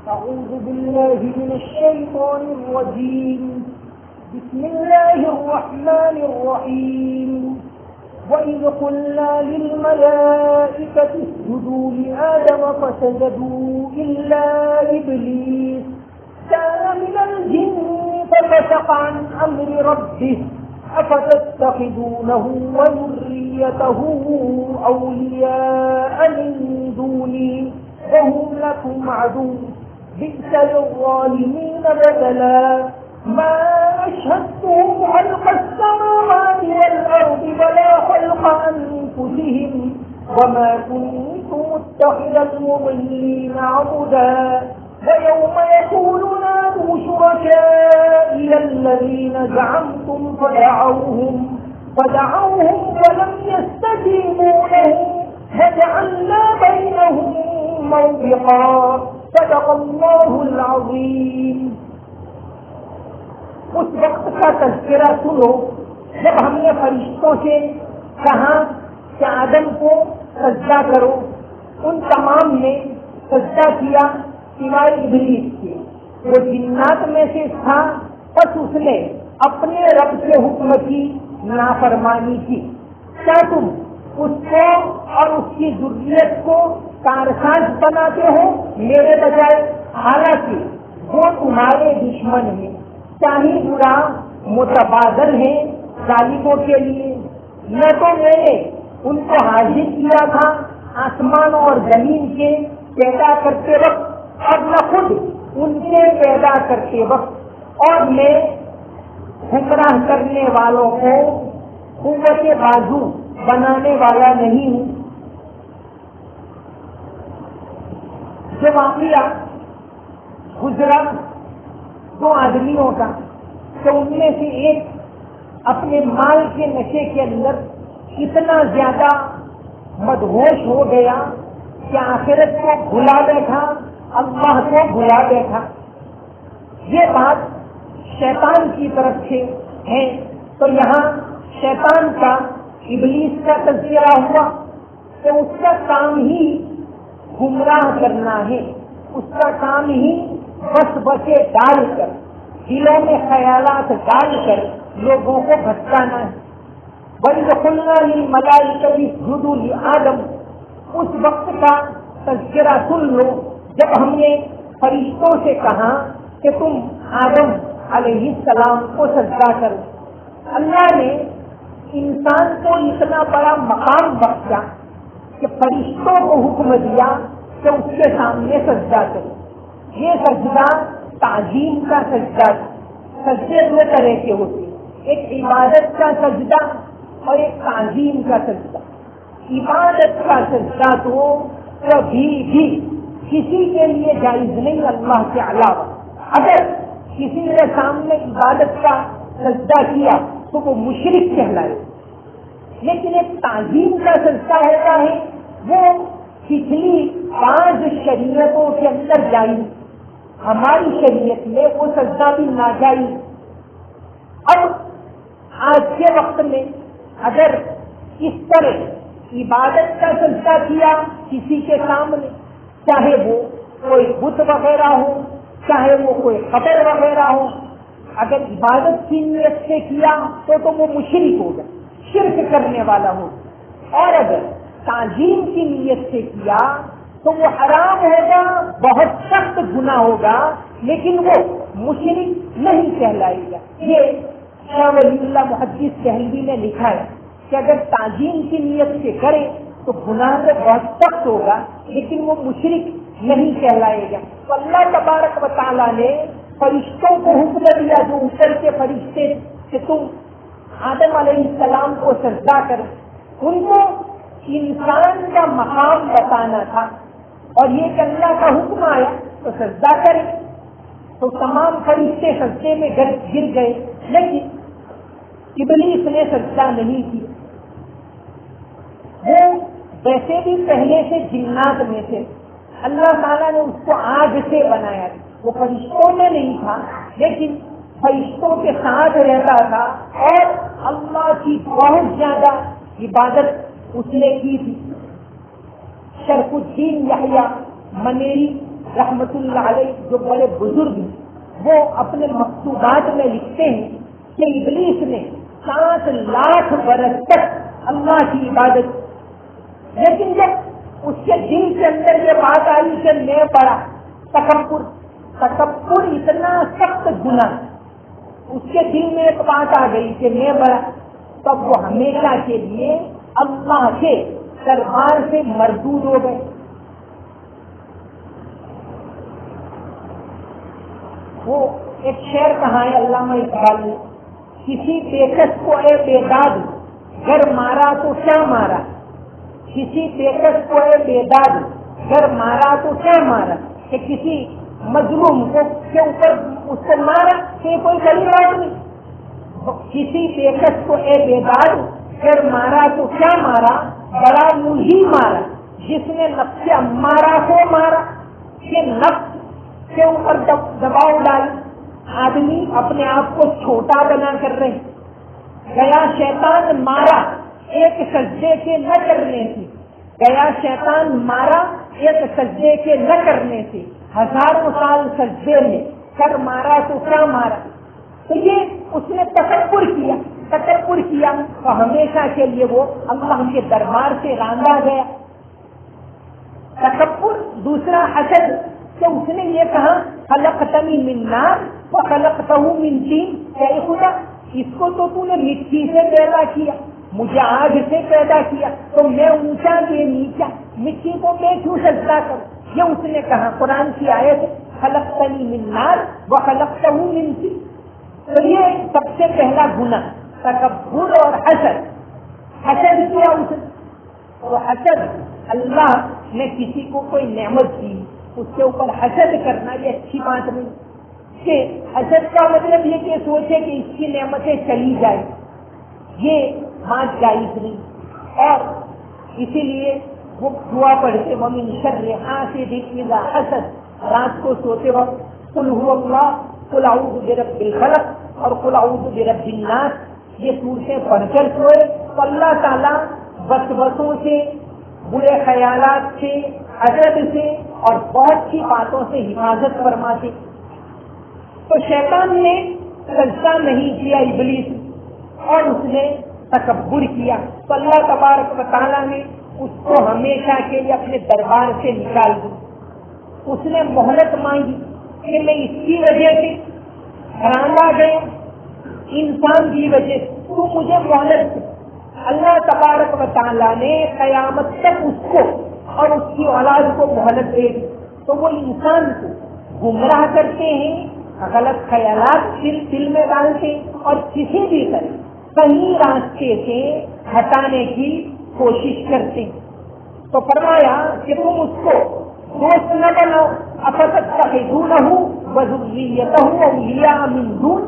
أعوذ بالله من الشيطان الرجيم. بسم الله الرحمن الرحيم. وإذ قلنا للملائكة اسجدوا لآدم فسجدوا إلا إبليس كان من الجن ففسق عن أمر ربه أفتتخذونه وذريته أولياء من دوني وهم لكم عدو بئس للظالمين بدلا ما أشهدتهم خلق السماوات والأرض ولا خلق أنفسهم وما كنت متخذ المضلين عضدا ويوم يقول نادوا شركائي الذين زعمتم فدعوهم ولم يستجيبوا لهم وجعلنا بينهم موبقا. صدق الله العظيم. اس وقت کا تذکرہ سنو جب ہم نے فرشتوں سے کہا کہ آدم کو سجدہ کرو. ان تمام نے سجدہ کیا سوائے ابلیس کے. وہ جنات میں سے تھا، بس اس نے اپنے رب کے حکم کی نافرمانی کی. کیا تم اس کو اور اس کی ذریت کو کارساز بناتے ہو میرے بجائے؟ حالانکہ وہ تمہارے دشمن ہیں، چاہے برا متبادل ہیں ظالموں کے لیے. نہ تو میں نے ان کو حاضر کیا تھا آسمان اور زمین کے پیدا کرتے وقت، اور نہ خود ان کے پیدا کرتے وقت، اور میں گمراہ کرنے والوں کو قوت بازو بنانے والا نہیں ہوں. جو واقعہ گزرا دو آدمیوں کا، تو ان میں سے ایک اپنے مال کے نشے کے اندر اتنا زیادہ مدہوش ہو گیا کہ آخرت کو بھلا بیٹھا، اللہ کو بھلا بیٹھا. یہ بات شیطان کی طرف سے ہے. تو یہاں شیطان کا، ابلیس کا تذکرہ ہوا کہ اس کا کام ہی گمراہ کرنا ہے، اس کا کام ہی بس بسے ڈال کر، دلوں میں خیالات ڈال کر لوگوں کو بھٹکانا ہے. وَإِذْ قُلْنَا لِلْمَلَائِكَةِ اسْجُدُوا لِآدَمَ، اس وقت کا تذکرہ سن لو جب ہم نے فرشتوں سے کہا کہ تم آدم علیہ السلام کو سجدہ کرو. اللہ نے انسان کو اتنا بڑا مقام بخشا کہ فرشتوں کو حکم دیا کہ اس کے سامنے سجدہ کرو. یہ سجدہ تعظیم کا سجدہ. سجدے دو طرح کے ہوتے ہیں، ایک عبادت کا سجدہ اور ایک تعظیم کا سجدہ. عبادت کا سجدہ تو کبھی بھی کسی کے لیے جائز نہیں اللہ کے علاوہ. اگر کسی نے سامنے عبادت کا سجدہ کیا تو وہ مشرک کہلائے. لیکن ایک تعظیم کا سجدہ ہوتا ہے، وہ پچھلی 5 شریعتوں کے اندر جائز. ہماری شریعت میں وہ سجدہ بھی ناجائز. اب آج کے وقت میں اگر اس طرح عبادت کا سجدہ کیا کسی کے سامنے، چاہے وہ کوئی بت وغیرہ ہو، چاہے وہ کوئی قبر وغیرہ ہو، اگر عبادت کی نیت سے کیا تو وہ مشرک ہوگا، شرک کرنے والا ہوگا. اور اگر تعظیم کی نیت سے کیا تو وہ حرام ہوگا، بہت سخت گناہ ہوگا، لیکن وہ مشرک نہیں کہلائے گا. یہ شاہ ولی اللہ محدث دہلوی نے لکھا ہے کہ اگر تعظیم کی نیت سے کرے تو گناہ تو بہت سخت ہوگا، لیکن وہ مشرک نہیں کہلائے گا. تو اللہ تبارک و تعالیٰ نے فرشتوں کو حکم دیا، جو اوپر کے فرشتے، کہ تم آدم علیہ السلام کو سجدہ کر. ان کو انسان کا مقام بتانا تھا، اور یہ کہ اللہ کا حکم آیا تو سجدہ کرے. تو تمام فرشتے سجدے میں گر گئے، لیکن ابلیس نے سجدہ نہیں کیا. وہ ویسے بھی پہلے سے جنات میں سے، اللہ تعالیٰ نے اس کو آگ سے بنایا. وہ فرشتوں میں نہیں تھا، لیکن فرشتوں کے ساتھ رہتا تھا، اور اللہ کی بہت زیادہ عبادت اس نے کی تھی. شرف الدین یحییٰ منیری رحمت اللہ علیہ جو بڑے بزرگ ہیں، وہ اپنے مکتوبات میں لکھتے ہیں کہ ابلیس نے 7 لاکھ برس تک اللہ کی عبادت، لیکن جب اس کے دل کے اندر یہ بات آئی کہ میں بڑا تکبر اتنا سخت گناہ، اس کے دل میں ایک بات آ گئی کہ میں بڑا، تب وہ ہمیشہ کے لیے اللہ کے دربار سے مردود ہو گئے۔ وہ ایک شعر کہا ہے علامہ اقبال نے، کسی بےکس کو اے بے داد گر مارا تو کیا مارا، کسی بےکس کو اے بے داد گر مارا تو کیا مارا، کہ کسی مظلوم کو کے اوپر اس کو مارا کہ کوئی بڑی بات نہیں، کسی بےکس کو اے بے داد گر مارا تو کیا مارا، بڑا یوں ہی مارا جس نے نفس امارہ کو مارا، کہ نفس کے اوپر دباؤ ڈال، آدمی اپنے آپ کو چھوٹا بنا کر رہے، گیا شیطان مارا ایک سجدے کے نہ کرنے سے، گیا شیطان مارا ایک سجدے کے نہ کرنے سے، ہزاروں سال سجدے میں کر مارا تو کیا مارا۔ تو یہ اس نے تکبر کیا تو ہمیشہ کے لیے وہ اللہ کے دربار سے راندا گیا۔ تکبر، دوسرا حسد، کہ اس نے یہ کہا خلقتنی من نار وخلقتہ من طین، اے خدا اس کو تو نے مٹی سے پیدا کیا، مجھے آگ سے پیدا کیا، تو میں اونچا یہ نیچا، مٹی کو میں کیوں سجدہ کروں۔ یہ اس نے کہا، قرآن کی آیت خلقتنی من نار وخلقتہ من طین۔ تو یہ سب سے پہلا گناہ تکبر اور حسد کیا اس نے۔ تو حسد، اللہ نے کسی کو کوئی نعمت دی اس کے اوپر حسد کرنا یہ اچھی بات نہیں، کہ حسد کا مطلب یہ کہ سوچے کہ اس کی نعمتیں چلی جائیں، یہ بات جائز نہیں۔ اور اسی لیے وہ دعا پڑھتے وَمِن شَرِّ حَاسِدٍ إِذَا حَسَدَ، رات کو سوتے وقت قُلْ هُوَ اللَّهُ قُلْ أَعُوذُ بِرَبِّ الْفَلَقِ اور قُلْ أَعُوذُ بِرَبِّ النَّاسِ، یہ صورتیں پڑھ کر سوئے تو اللہ تعالیٰ وسوسوں سے، برے خیالات سے، حسد سے اور بہت سی باتوں سے حفاظت فرماتے۔ تو شیطان نے سجدہ نہیں کیا ابلیس، اور اس نے تکبر کیا، تو اللہ تبارک و تعالیٰ نے اس کو ہمیشہ کے لیے اپنے دربار سے نکال دی۔ اس نے مہلت مانگی کہ میں اس کی وجہ سے راندا گیا، انسان کی وجہ سے تو مجھے مہلت دے۔ اللہ تبارک و تعالیٰ نے قیامت تک اس کو اور اس کی اولاد کو مہلت دے دی۔ تو وہ انسان کو گمراہ کرتے ہیں، غلط خیالات دل میں ڈالتے اور کسی بھی طرح صحیح راستے سے ہٹانے کی کوشش کرتے ہیں۔ تو فرمایا کہ تم اس کو دوست نہ بناؤ، افتتخذونہ وذریتہ اولیاء من دون،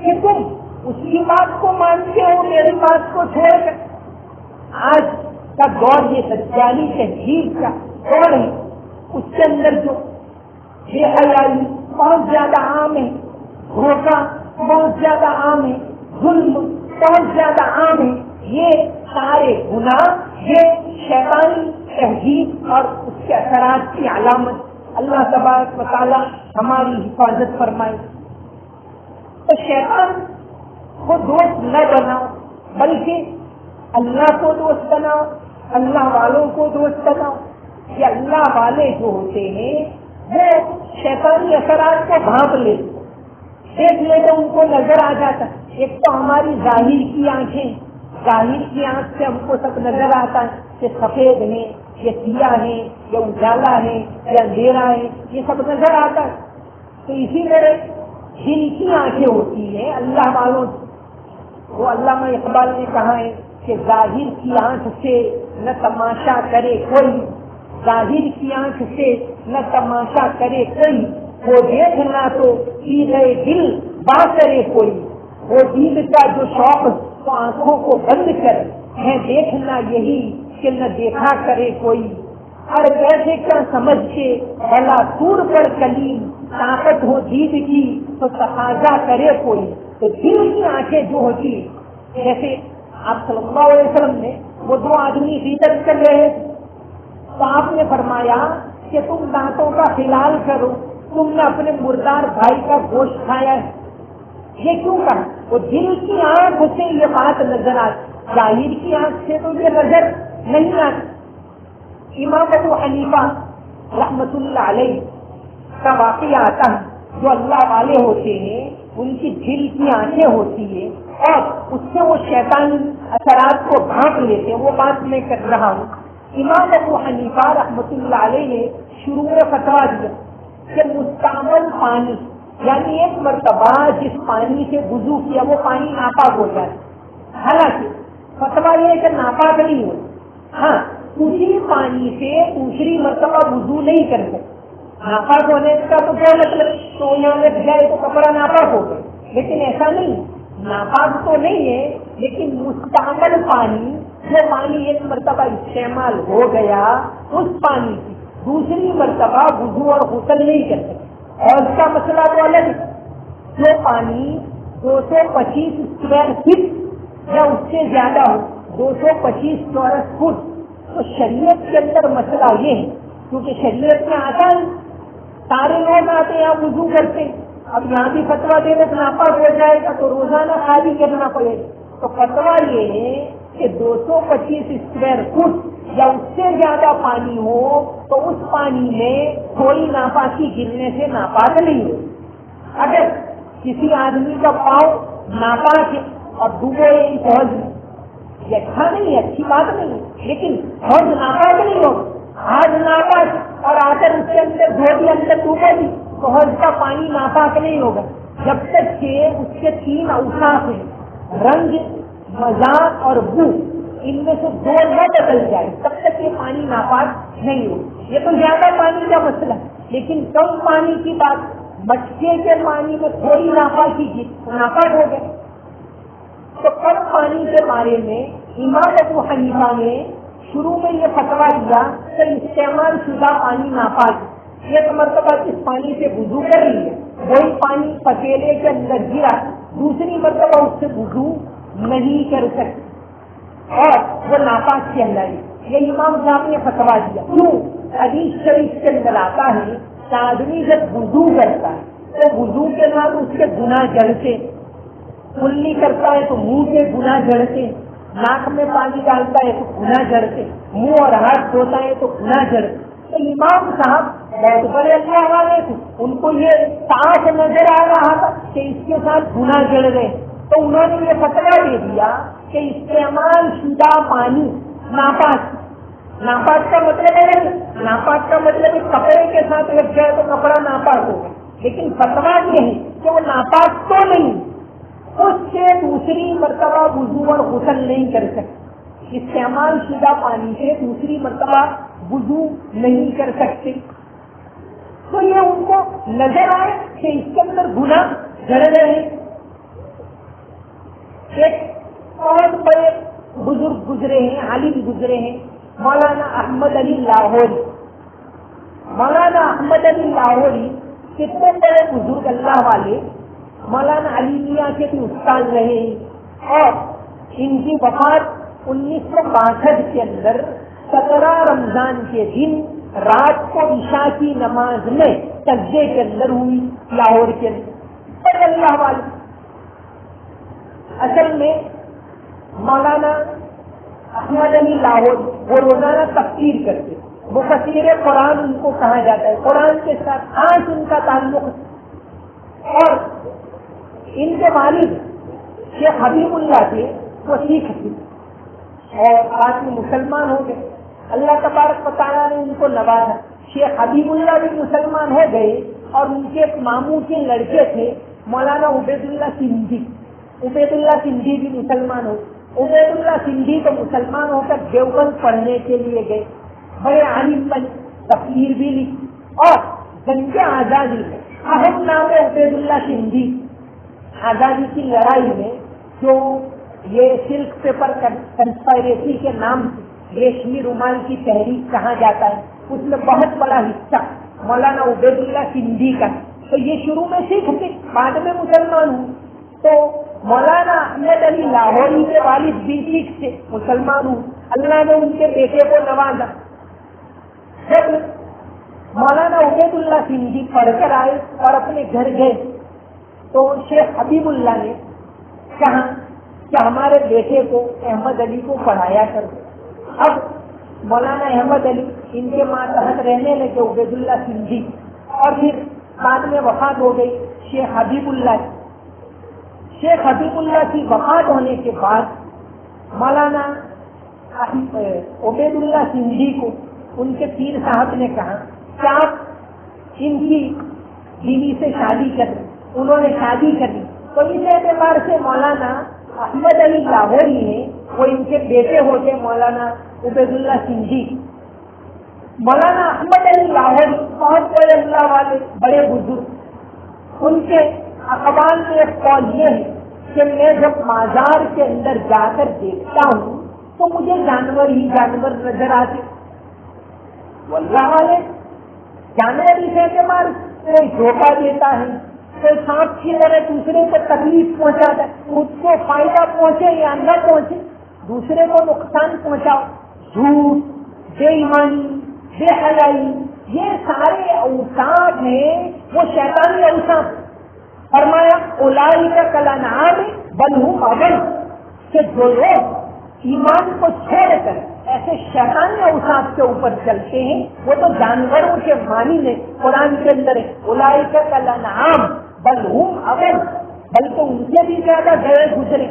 کہ تم اس کی بات کو مانتے ہو میری بات کو چھوڑ کر۔ آج کا دور یہ دجالی تہذیب کا دور ہے، اس کے اندر جو بے حیائی بہت زیادہ عام ہے، دھوکہ بہت زیادہ عام ہے، ظلم بہت زیادہ عام ہے، یہ سارے گناہ یہ شیطانی تہذیب اور اس کے اثرات کی علامت۔ اللہ تبارک و تعالیٰ ہماری حفاظت فرمائے۔ تو شیطان کو دوست نہ بناؤ، بلکہ اللہ کو دوست بناؤ، اللہ والوں کو دوست بناؤ۔ یہ اللہ والے جو ہوتے ہیں وہ شیطانی اثرات کو بھانپ لیتے، دیکھ لے تو ان کو نظر آ جاتا۔ ایک تو ہماری ظاہر کی آنکھیں، ظاہر کی آنکھ سے ہم کو سب نظر آتا ہے کہ سفید ہیں، یہ سیاہ ہے، یہ اجالا ہے، یہ اندھیرا ہے، یہ سب نظر آتا ہے۔ تو اسی طرح جن کی آنکھیں ہوتی ہیں اللہ والوں، وہ علامہ اقبال نے کہا ہے کہ ظاہر کی آنکھ سے نہ تماشا کرے کوئی، ظاہر کی آنکھ سے نہ تماشا کرے کوئی، وہ دیکھنا تو سیدھے دل بات کرے کوئی، وہ دید کا جو شوق تو آنکھوں کو بند کر ہے دیکھنا یہی کہ نہ دیکھا کرے کوئی، ہر کیسے کیا سمجھ کے بھلا دور پر کلیم، طاقت ہو دید کی تو تقاضا کرے کوئی۔ تو دل کی آنکھیں جو ہوتی، جیسے آپ صلی اللہ علیہ وسلم نے وہ 2 آدمی غیبت کر رہے، تو آپ نے فرمایا کہ کہ تم دانتوں کا خلال کرو، تم نے اپنے مردار بھائی کا گوشت کھایا ہے؟ یہ کیوں کہا؟ وہ دل کی آنکھ سے یہ بات نظر آتی، ظاہر کی آنکھ سے تو یہ نظر نہیں آتی۔ امام ابو حنیفہ رحمت اللہ علیہ کا واقعہ آتا ہے، جو اللہ والے ہوتے ہیں ان کی دل کی آنکھیں ہوتی ہیں اور اس سے وہ شیطانی اثرات کو بھانپ لیتے ہیں، وہ بات میں کر رہا ہوں۔ امام ابو حنیفہ رحمت اللہ علیہ نے شروع میں فتویٰ دیا کہ مستعمل پانی، یعنی ایک مرتبہ جس پانی سے وضو کیا وہ پانی ناپاک ہو جائے، حالانکہ فتویٰ یہ ہے کہ ناپاک نہیں ہو، ہاں اسی پانی سے دوسری مرتبہ وضو نہیں کر سکتے۔ ناپاک ہونے کا تو کیا مطلب، تو یہاں لگ جائے تو کپڑا ناپاک ہو گئے، لیکن ایسا نہیں، ناپاک تو نہیں ہے، لیکن مستعمل پانی، جو پانی ایک مرتبہ استعمال ہو گیا اس پانی کی دوسری مرتبہ وضو اور غسل نہیں کر سکتے۔ اور اس کا مسئلہ تو الگ ہے، جو پانی 225 اسکوائر فٹ یا اس سے زیادہ ہو، 225 چورس فٹ، تو شریعت کے اندر مسئلہ یہ ہے، کیونکہ شریعت میں آتا ہے سارے لوگ آتے ہیں یہاں وضو کرتے ہیں، اب یہاں بھی فتویٰ دے دے ناپاک ہو جائے گا تو روزانہ خالی کرنا پڑے گا، تو فتویٰ یہ ہے کہ 225 اسکوائر فٹ یا اس سے زیادہ پانی ہو تو اس پانی میں تھوڑی ناپاکی گرنے سے ناپاک نہیں ہو۔ اگر کسی آدمی کا پاؤں ناپاک ہے اور ڈوبے اس حوض میں، یہ اچھا نہیں ہے، اچھی بات نہیں ہے، لیکن حوض ناپاک نہیں ہو، آج ناپاک اور آ کر اس کے اندر دھوبی اندر ڈوبے بھی تو حوض کا پانی ناپاک نہیں ہوگا، جب تک کہ اس کے 3 اوصاف ہیں، رنگ، مذاق اور بو، ان میں سے 2 نہ بدل جائے تب تک یہ پانی ناپاک نہیں ہو۔ یہ تو زیادہ پانی کا مسئلہ ہے، لیکن کم پانی کی بات، مٹکے کے پانی میں تھوڑی ناپاکی کی ناپاک ہو گئے، تو کم پانی کے بارے میں امام ابو حنیفہ نے شروع میں یہ فتویٰ دیا کہ استعمال شدہ پانی ناپاک، ایک مرتبہ جس پانی سے وضو کر لی ہے وہی پانی پتیلے کے اندر گرا، دوسری مرتبہ اس سے وضو نہیں کر سکتے اور وہ ناپاک کہلائے، یہ امام صاحب نے فتویٰ دیا۔ کیوں؟ حدیث شریف کے اندر آتا ہے کہ آدمی جب وضو کرتا ہے تو وضو کے بعد اس کے گناہ جڑتے، کلی کرتا ہے تو منہ کے گناہ جڑتے، ناک میں پانی ڈالتا ہے تو گناہ جڑتے، منہ اور ہاتھ دھوتا ہے تو گناہ جڑتے۔ تو امام صاحب بہت بڑے اللہ والے تھے، ان کو یہ صاف نظر آ رہا تھا کہ اس کے ساتھ گناہ جڑ گئے، تو انہوں نے یہ فتویٰ دے دیا کہ استعمال شدہ پانی ناپاک۔ ناپاک کا مطلب ہے، ناپاک کا مطلب کپڑے کے ساتھ لگ جائے تو کپڑا ناپاک ہوگا، لیکن فتویٰ یہ ہے کہ وہ ناپاک تو نہیں، اس سے دوسری مرتبہ وضو اور غسل نہیں کر سکتے، استعمال شدہ پانی سے دوسری مرتبہ وضو نہیں کر سکتے۔ تو یہ ان کو نظر آئے کہ اس کے اندر گناہ جڑ رہے ہیں۔ ایک بہت بڑے بزرگ گزرے ہیں، عالم گزرے ہیں، مولانا احمد علی لاہوری۔ مولانا احمد علی لاہوری کتنے بڑے بزرگ اللہ والے، مولانا علی میاں کے بھی استاد رہے ہیں، اور ان کی وفات 1962 کے اندر 17 رمضان کے دن رات کو عشاء کی نماز میں سجدے کے اندر ہوئی، لاہور کے اندر، بڑے اللہ والے۔ اصل میں مولانا احمد علی لاہور وہ روزانہ تفسیر کرتے، مفسر قرآن ان کو کہا جاتا ہے، قرآن کے ساتھ خاص ان کا تعلق ہے۔ اور ان کے والد شیخ حبیب اللہ تھے، وہ سکھ تھے اور بعد میں مسلمان ہو گئے، اللہ تبارک و تعالیٰ نے ان کو نوازا۔ شیخ حبیب اللہ بھی مسلمان ہو گئے اور ان کے ماموں کے لڑکے تھے مولانا عبید اللہ سندھی، عبید اللہ سندھی بھی مسلمان ہو۔ عبید اللہ سندھی تو مسلمان ہو کر دیوبند پڑھنے کے لیے گئے، بڑے عالم بنے، تفسیر بھی لکھی، اور جنگ آزادی میں اہم نام ہے عبید اللہ سندھی۔ آزادی کی لڑائی میں جو یہ سلک پیپر کنسپائریسی کے نام سے ریشمی رومال کی تحریک کہا جاتا ہے، اس میں بہت بڑا حصہ مولانا عبید اللہ سندھی کا۔ تو یہ شروع میں سکھ تھے، بعد میں مسلمان ہوئے۔ تو مولانا احمد علی لاہوری کے والد بھی سکھ تھے، مسلمان ہوئے، اللہ نے ان کے بیٹے کو نوازا۔ جب عبید اللہ سندھی پڑھ کر آئے اور اپنے گھر گئے تو شیخ حبیب اللہ نے کہا کہ ہمارے بیٹے کو احمد علی کو پڑھایا کر. اب مولانا احمد علی ان کے ماتحت رہنے لگے عبید اللہ سندھی, اور پھر بعد میں وفات ہو گئی شیخ حبیب اللہ کی. شیخ حبیب اللہ کی وفات ہونے کے بعد مولانا عبید اللہ سندھی کو ان کے پیر صاحب نے کہا کہ آپ ان کی بیوی سے شادی کر لیں. انہوں نے شادی کر لی. تو اس اعتبار سے مولانا احمد علی لاہوری ہیں وہ ان کے بیٹے ہوتے مولانا عبید اللہ سندھی. مولانا احمد علی لاہوری بہت بڑے اللہ والے بڑے بزرگ, ان کے اقوال میں ایک قول یہ ہے کہ میں جب مزار کے اندر جا کر دیکھتا ہوں تو مجھے جانور ہی جانور نظر آتے. وہ اللہ والے جانور اس اعتبار کوئی دھوکہ دیتا ہے, کوئی سانپ کی طرح دوسرے کو تکلیف پہنچاتا ہے, خود کو فائدہ پہنچے یا نہ پہنچے دوسرے کو نقصان پہنچاؤ, جھوٹ, بے ایمانی, بے حیائی, یہ سارے اوصاف ہیں وہ شیطانی اوصاف. فرمایا اولئک کالانعام بل هم اضل, کہ جو لوگ ایمان کو چھوڑ کر ایسے شیطانی اوصاف کے اوپر چلتے ہیں وہ تو جانوروں کے معنی میں قرآن کے اندر ہے اولئک کالانعام بل هم اضل, بلکہ ان سے بھی زیادہ گئے گزرے.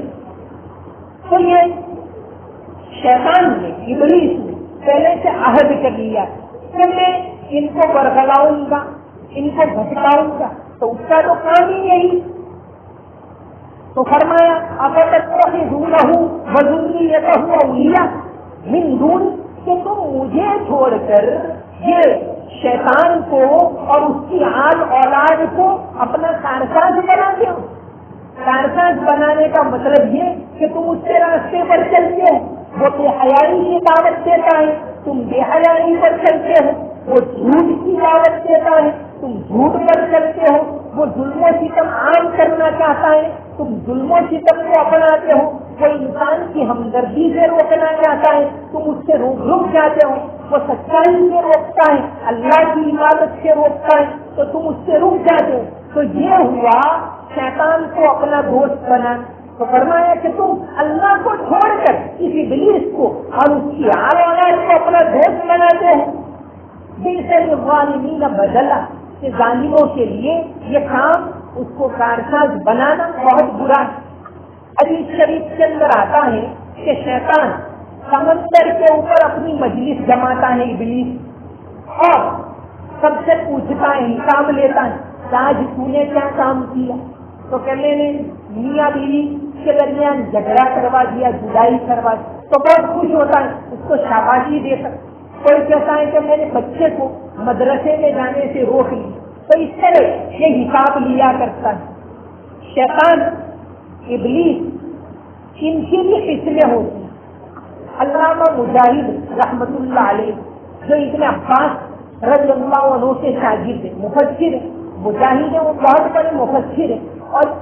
تو یہ شیطان نے ابلیس نے پہلے سے عہد کر لیا کہ میں ان کو برگلاؤں گا, ان کو بھٹکاؤں گا, تو اس کا تو کام ہی یہی. تو فرمایا افتتخذونہ وذریتہ اولیاء من دون, کہ تم مجھے چھوڑ کر یہ شیطان کو اور اس کی آل اولاد کو اپنا کارساز بناتے ہو. کارساز بنانے کا مطلب یہ کہ تم اس کے راستے پر چلتے ہو. وہ بے حیائی کی دعوت دیتا ہے, تم بے حیائی پر چلتے ہو. وہ جھوٹ کی دعوت دیتا ہے, تم جھوٹ پر چلتے ہو. وہ ظلم و ستم عام کرنا چاہتا ہے, تم ظلم و ستم کو اپناتے ہو. وہ انسان کی ہمدردی سے روکنا چاہتا ہے, تم اس سے رک جاتے ہو. وہ سچائی سے روکتا ہے, اللہ کی عبادت سے روکتا ہے, تو تم اس سے رک جاتے ہو. تو یہ ہوا شیطان کو اپنا دوست بنا. تو فرمایا کہ تم اللہ کو چھوڑ کر کسی ابلیس کو اور اس کی آل اولاد کو اپنا دوست بناتے ہو. بالظالمین بدلا, کہ ظالموں کے لیے یہ کام اس کو کارساز بنانا بہت برا ہے. حدیث شریف کے اندر آتا ہے کہ شیطان سمندر کے اوپر اپنی مجلس جماتا ہے ابلیس, اور سب سے پوچھتا ہے, حساب لیتا ہے کہ آج تو نے کیا کام کیا. تو کہنے نے میاں بیوی کے درمیان جھگڑا کروا دیا, جدائی کروا دی, تو بہت خوش ہوتا ہے, اس کو شاباشی دیتا. کوئی کہتا ہے کہ میں نے بچے کو مدرسے میں جانے سے روک لی. تو اس طرح یہ حساب لیا کرتا ہے. شیطان ابلیس ان کی بھی قسمیں ہوتی ہیں. علامہ مجاہد رحمت اللہ علیہ جو ابن عباس رضی اللہ عنہ سے شاگرد ہے, مفسر ہے. مجاہد ہے وہ بہت بڑے مفسر ہے, اور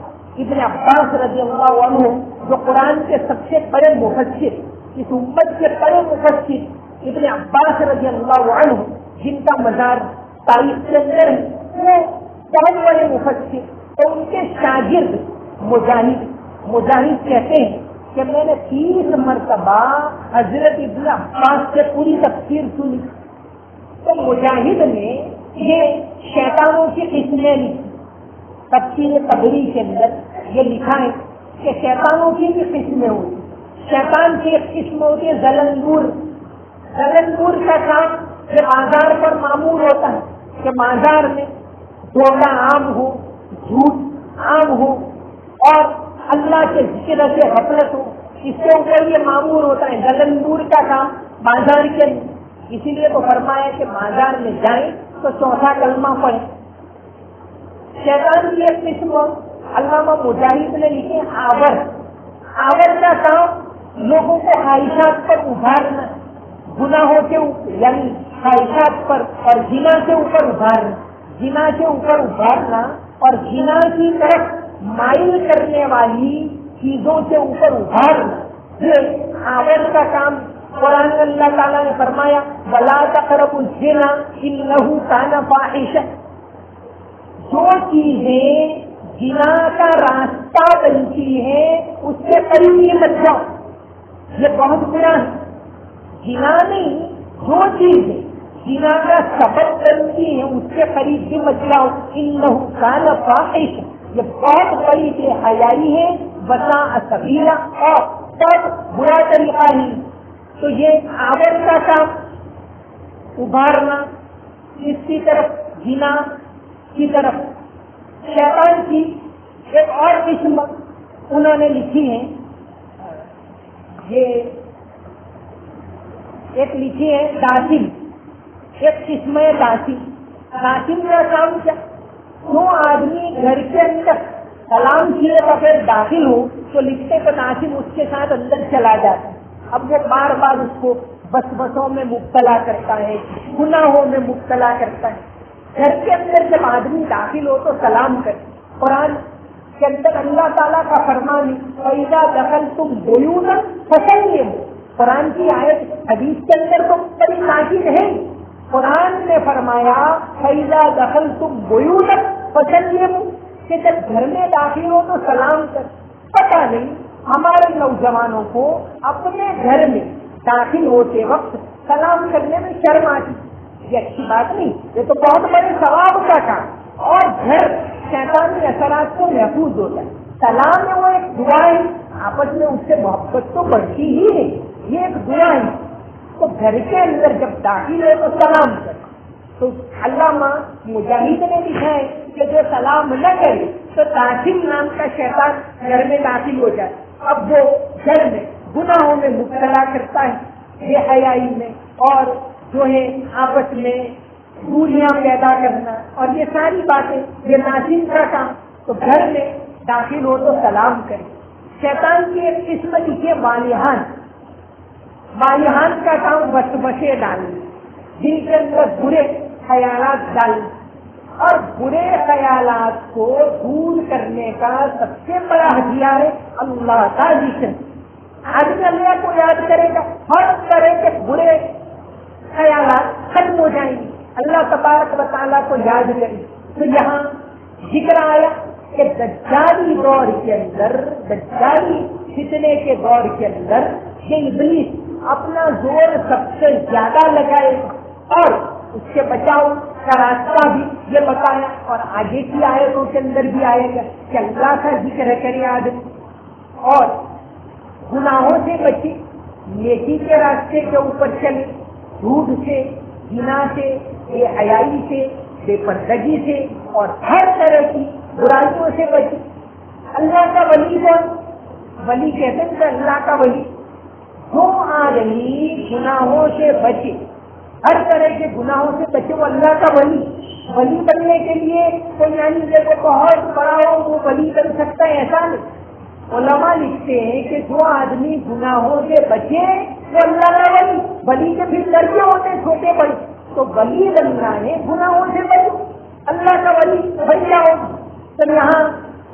ابن عباس رضی اللہ عنہ جو قرآن کے سب سے بڑے مفسر, اس امت کے بڑے مفسر ابن عباس رضی اللہ عنہ جن کا مزار تاریخ کے اندر ہے, وہ بہت بڑے مفسر. تو ان کے شاگرد مجاہد کہتے ہیں کہ میں نے 30 مرتبہ حضرت ابن عباس سے پوری تفسیر سنی. تو مجاہد نے یہ شیطانوں کی قسمیں لکھی. تفسیر تبری کے اندر یہ لکھا ہے کہ شیطانوں کی بھی قسمیں ہوتی. شیطان کی ایک قسم ہوتی ہے زلندور. زلندور کا کام یہ بازار پر معمول ہوتا ہے کہ بازار میں دھوکہ عام ہو, جھوٹ عام ہو, اور اللہ کے ذکر سے غفلت ہو. اس کے اوپر یہ معمول ہوتا ہے زلندور کا کام بازار کے اندر. اسی لیے تو فرمایا کہ بازار میں جائیں تو چوتھا کلمہ پڑھیں. شیطان کی ایک قسم علامہ مجاہد نے لکھے آور. آور کا کام لوگوں کو خواہشات پر ابھارنا, گناہوں کے اوپر یعنی خواہشات پر اور زنا کے اوپر ابھارنا, زنا کے اوپر ابھارنا اور زنا کی طرف مائل کرنے والی چیزوں کے اوپر ابھارنا, یہ آور کا کام قرآن میں اللہ تعالیٰ نے فرمایا وَلَا تَقْرَبُوا الزِّنَا إِنَّهُ كَانَ فَاحِشًا، جو چیزیں زنا کا راستہ بنتی ہے اس سے قریب یہ مت جاؤ، یہ بہت برا ہے۔ زنا نہیں، جو چیزیں زنا کا سبب بنتی ہیں اس کے قریب بھی مت جاؤ، إِنَّهُ كَانَ فَاحِشًا، یہ بہت بڑی بے حیائی ہے، وَسَاءَ سَبِیلًا، اور سب برا طریقہ ہی۔ تو یہ آور کا کام ابھارنا اس کی طرف، زنا کی طرف، شیطان کی ایک اور قسم انہوں نے لکھی ہے، یہ ایک لکھی ہے داخل، ایک قسم ہے داخل۔ داخل کا کام کیا؟ جو آدمی گھر کے اندر سلام کیے بغیر داخل ہو تو لکھتے تو داخل اس کے ساتھ اندر چلا جاتا ہے، اب وہ بار بار اس کو وسوسوں میں مبتلا کرتا ہے، گناہوں میں مبتلا کرتا ہے۔ گھر کے اندر جب آدمی داخل ہو تو سلام کرے۔ قرآن کے اندر اللہ تعالیٰ کا فرمان ہے فَإِذَا دَخَلْتُمْ بُيُوتًا فَسَلِّمُوا، قرآن کی آیت حدیث کے اندر تو بڑی تاکید ہے۔ قرآن نے فرمایا فَإِذَا دَخَلْتُمْ بُيُوتًا فَسَلِّمُوا، کہ جب گھر میں داخل ہو تو سلام کر۔ پتہ نہیں ہمارے نوجوانوں کو اپنے گھر میں داخل ہوتے وقت سلام کرنے میں شرم آتی، یہ اچھی بات نہیں، یہ تو بہت بڑے ثواب کا کام، اور گھر شیطانی اثرات کو محفوظ ہوتا ہے۔ سلام ہے وہ ایک دعا ہے، آپس میں اس سے محبت تو بڑھتی ہی ہے، یہ ایک دعا ہے۔ تو گھر کے اندر جب داخل ہے تو سلام کر۔ تو علامہ مجاہد نے لکھا ہے کہ جو سلام نہ کرے تو داخل نام کا شیطان گھر میں داخل ہو جائے، اب وہ گھر میں گناہوں میں مبتلا کرتا ہے، بے حیائی میں، اور جو ہے آپس میں دوریاں پیدا کرنا، اور یہ ساری باتیں یہ ناظرین کا کام۔ تو گھر میں داخل ہو تو سلام کرے۔ شیطان کی ایک قسم لکھیے والیہان، والیہان کا کام وسوسے ڈالنا، جن کے اندر برے خیالات ڈالنا، اور برے خیالات کو دور کرنے کا سب سے بڑا ہتھیار ہے اللہ کا ذکر۔ آدمی اللہ کو یاد کرے گا، ہر طرح کے برے خیالات ختم ہو جائیں گے، اللہ تبارک و تعالیٰ کو یاد کرے۔ تو یہاں ذکر آیا کہ دجالی دور کے اندر، دجالی فتنے کے دور کے اندر یہ ابلیس اپنا زور سب سے زیادہ لگائے گا، اور اس کے بچاؤ کا راستہ بھی یہ بتایا، اور آگے کی آیتوں کے اندر بھی آئے گا کہ اللہ کا ذکر کرے آدمی، اور گناہوں سے بچے، نیکی کے راستے کے اوپر چلے، جھوٹ سے، زنا سے، بے حیائی سے، بے پردگی سے، اور ہر طرح کی برائیوں سے بچے۔ اللہ کا ولی کون؟ ولی کہتے ہیں کہ اللہ کا ولی جو آدمی گناہوں سے بچے، ہر طرح کے گناہوں سے بچے، وہ اللہ کا ولی۔ ولی بننے کے لیے کوئی یعنی جیسے بہت بڑا ہو وہ ولی بن سکتا ہے، ایسا نہیں۔ علماء لکھتے ہیں کہ جو آدمی گناہوں سے بچے وہ اللہ کا ولی۔ ولی کے پھر درجے ہوتے ہیں چھوٹے بڑے، تو ولی بننا ہے گناہوں سے بچو، اللہ کا ولی بن جاؤ۔ تو یہاں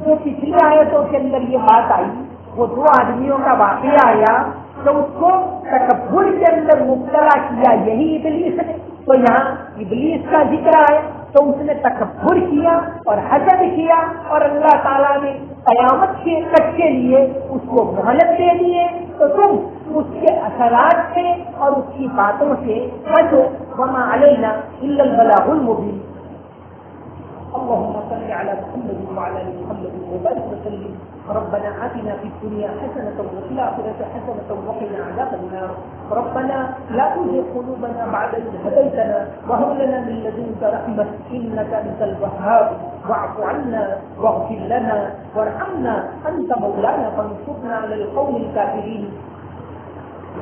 جو پچھلی آیتوں کے اندر یہ بات آئی، وہ دو آدمیوں کا واقعہ آیا تو اس کو تکبر کے اندر مبتلا کیا یہی ابلیس نے۔ تو یہاں ابلیس کا ذکر آیا تو اس نے تکبر کیا اور حسد کیا، اور اللہ تعالیٰ نے قیامت کے تک کے لیے اس کو مہلت دے دیے۔ تو تم اس کے اثرات سے اور اس کی باتوں سے بچو، وما علینا الا البلاغ المبین۔ اللهم صل على محمد وعلى ال محمد وبارك وسلم۔ ربنا آتنا في الدنيا حسنة وفي الآخرة حسنة وقنا عذاب النار۔ ربنا لا تزغ قلوبنا بعد إذ هديتنا وهب لنا من لدنك رحمة إنك أنت الوهاب، واعف عنا واغفر لنا وارحمنا أنت مولانا فانصرنا على القوم الكافرين۔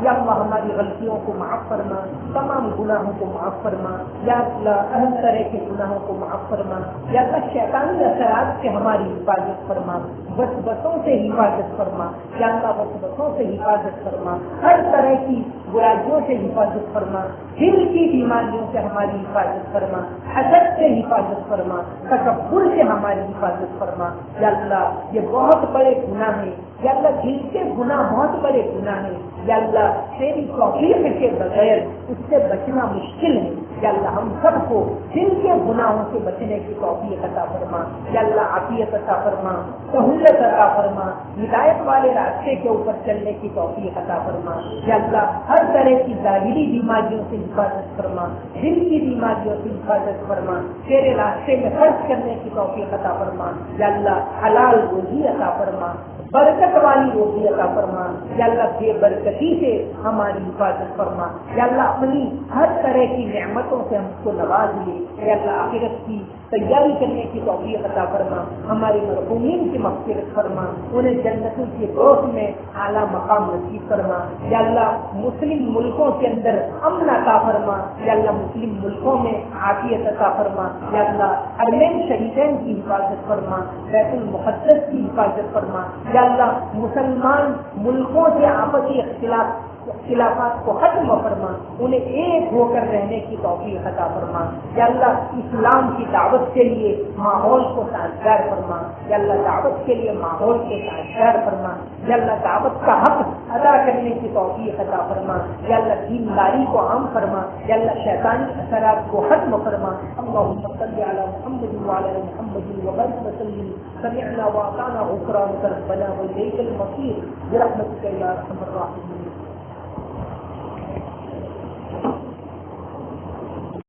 یا اللہ ہماری غلطیوں کو معاف فرما، تمام گناہوں کو معاف فرما، یا اللہ ہر طرح کے گناہوں کو معاف فرما، یا اللہ شیطانی اثرات سے ہماری حفاظت فرما، وسوسوں سے حفاظت فرما، یا اللہ وسوسوں سے حفاظت فرما، ہر طرح کی برائیوں سے حفاظت فرما، دل کی بیماریوں سے ہماری حفاظت فرما، حسد سے حفاظت فرما، تکبر سے ہماری حفاظت فرما۔ یا اللہ یہ بہت بڑے گناہ ہیں، یا اللہ دل کے گناہ بہت بڑے گناہ ہیں، یا اللہ تیری توفیق کے بغیر اس سے بچنا مشکل ہے. یا اللہ ہم سب کو دل کے گناہوں سے بچنے کی توفیق عطا فرما. یا اللہ عافیت عطا فرما, سہولت عطا فرما, ہدایت والے راستے کے اوپر چلنے کی توفیق عطا فرما. یا اللہ ہر طرح کی ظاہری بیماریوں سے حفاظت فرما, دل کی بیماریوں سے حفاظت فرما, تیرے راستے میں خرچ کرنے کی توفیق عطا فرما. یا اللہ حلال روزی عطا فرما, برکت والی روزی عطا فرما. یا اللہ بے برکتی سے ہماری حفاظت فرما. یا اللہ اپنی ہر طرح کی نعمتوں سے ہم کو نواز لے. یا اللہ آخرت کی تیاری کرنے کی توفیق عطا فرما. ہمارے مرحومین کی مغفرت فرما, انہیں جنتوں کی روح میں اعلیٰ مقام نصیب فرما. یا اللہ مسلم ملکوں کے اندر امن عطا فرما. یا اللہ مسلم ملکوں میں عافیت عطا فرما. یا اللہ حرمین شریفین کی حفاظت فرما, بیت المقدس کی حفاظت فرما. یا اللہ مسلمان ملکوں سے آپسی اختلافات کو ختم فرما, انہیں ایک ہو کر رہنے کی توفیق عطا فرما. یا اللہ اسلام کی دعوت کے لیے ماحول کو سازگار فرما. یا اللہ دعوت کے لیے ماحول کو سازگار فرما. یا اللہ دعوت کا حق ادا کرنے کی توفیق عطا فرما. یا اللہ دینداری کو عام فرما. یا اللہ شیطانی اثرات کو ختم فرما. اللهم صل على محمد وعلى ال محمد وبارك وسلم. سمعنا واطعنا غفرانك ربنا واليك المصير برحمتك يا ارحم الراحمين.